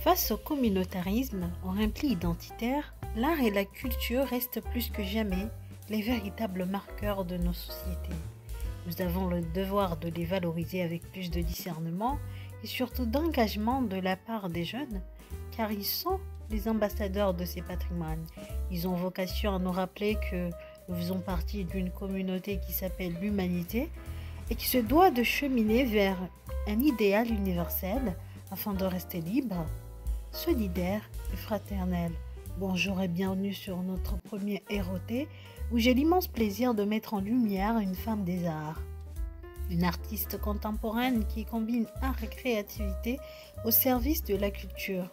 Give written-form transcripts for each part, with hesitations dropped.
Face au communautarisme, au repli identitaire, l'art et la culture restent plus que jamais les véritables marqueurs de nos sociétés. Nous avons le devoir de les valoriser avec plus de discernement et surtout d'engagement de la part des jeunes, car ils sont les ambassadeurs de ces patrimoines. Ils ont vocation à nous rappeler que nous faisons partie d'une communauté qui s'appelle l'humanité et qui se doit de cheminer vers un idéal universel afin de rester libre, solidaire et fraternel. Bonjour et bienvenue sur notre premier ROT où j'ai l'immense plaisir de mettre en lumière une femme des arts. Une artiste contemporaine qui combine art et créativité au service de la culture.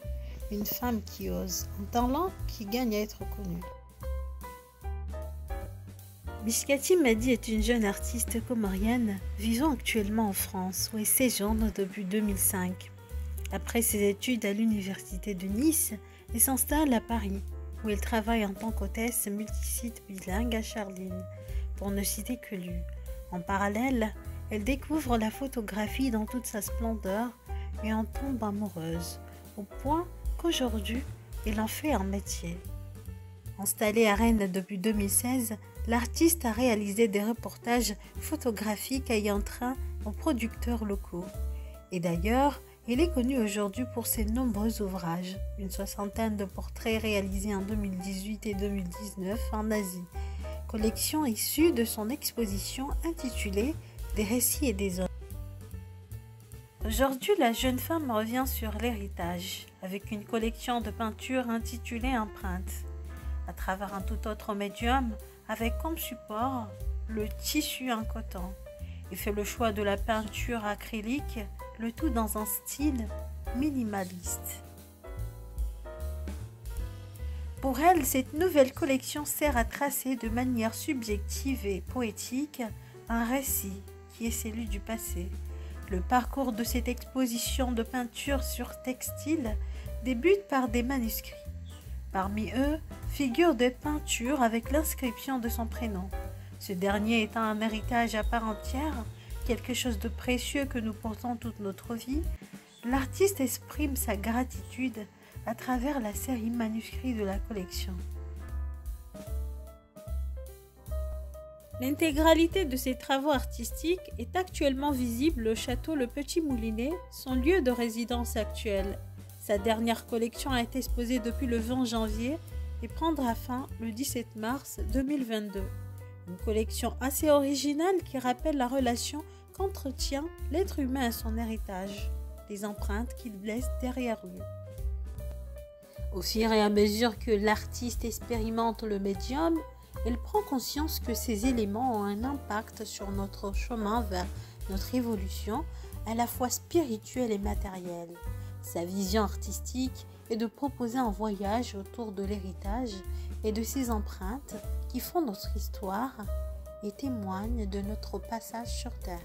Une femme qui ose, un talent qui gagne à être connue. Biscati Madi est une jeune artiste comorienne vivant actuellement en France où elle séjourne depuis 2005. Après ses études à l'université de Nice, elle s'installe à Paris où elle travaille en tant qu'hôtesse multisite bilingue à Charline, pour ne citer que lui. En parallèle, elle découvre la photographie dans toute sa splendeur et en tombe amoureuse, au point qu'aujourd'hui, elle en fait un métier. Installée à Rennes depuis 2016, l'artiste a réalisé des reportages photographiques ayant trait aux producteurs locaux. Et d'ailleurs, il est connu aujourd'hui pour ses nombreux ouvrages, une soixantaine de portraits réalisés en 2018 et 2019 en Asie, collection issue de son exposition intitulée « Des récits et des hommes ». Aujourd'hui, la jeune femme revient sur l'héritage, avec une collection de peintures intitulée « Empreinte », à travers un tout autre médium, avec comme support le tissu en coton, et fait le choix de la peinture acrylique, le tout dans un style minimaliste. Pour elle, cette nouvelle collection sert à tracer de manière subjective et poétique un récit qui est celui du passé. Le parcours de cette exposition de peinture sur textile débute par des manuscrits. Parmi eux, figurent des peintures avec l'inscription de son prénom. Ce dernier étant un héritage à part entière, quelque chose de précieux que nous portons toute notre vie, l'artiste exprime sa gratitude à travers la série manuscrit de la collection. L'intégralité de ses travaux artistiques est actuellement visible au château Le Petit Moulinet, son lieu de résidence actuel. Sa dernière collection a été exposée depuis le 20 janvier et prendra fin le 17 mars 2022. Une collection assez originale qui rappelle la relation qu'entretient l'être humain à son héritage, les empreintes qu'il laisse derrière lui. Au fur et à mesure que l'artiste expérimente le médium, elle prend conscience que ces éléments ont un impact sur notre chemin vers notre évolution, à la fois spirituelle et matérielle. Sa vision artistique est de proposer un voyage autour de l'héritage et de ces empreintes qui font notre histoire et témoignent de notre passage sur Terre.